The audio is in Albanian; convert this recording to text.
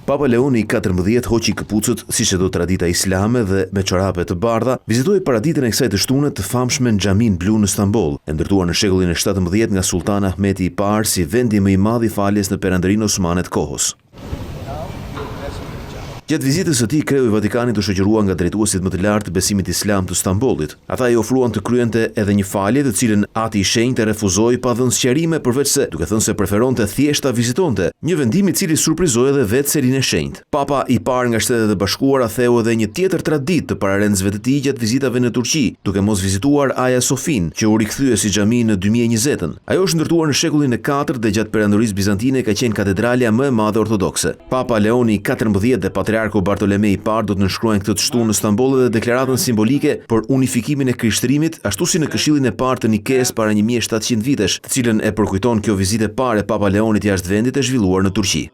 Papa Leoni XIV hoqi këpucët siç e do tradita islame dhe me çorape të bardha, vizitoi paraditën e kësaj të shtunë të famshme në Xhamin Blu në Stamboll, e ndërtuar në shekullin e 17 nga Sultani Ahmeti i parë si vendi më i madh i faljes në perandërinë osmane të kohës. Gjatë vizitës së tij, kreu i Vatikanit u shoqërua nga drejtuesit më të lartë të besimit islam të Stambollit. Ata i ofruan të kryente edhe një falje, të cilën Ati i Shenjtë e refuzoi pa dhënë sqarime, përveç se duke thënë se preferonte thjesht ta vizitonte, një vendim i cili surprizoi edhe vetë Serinë e Shenjtë. Papa i parë nga Shtetet e Bashkuara theu edhe një tjetër traditë të pararendësve të tij gjatë vizitave në Turqi, duke mos vizituar Hagia Sofin, që u rikthye si xhami në 2020-ën. Ajo është ndërtuar në shekullin e 4 dhe gjatë perandorisë bizantine ka qenë katedralja më e madhe ortodokse. Papa Leoni XIV dhe Patriarku Bartolomej i parë do të nënshkruajnë këtë të shtunë në Stamboll dhe deklaratën simbolike për unifikimin e Krishtërimit, ashtu si në Këshillin e parë të Nikes para 1700 vitesh, të cilën e përkujton kjo vizitë e parë e Papa Leonit jashtë vendit e zhvilluar në Turqi.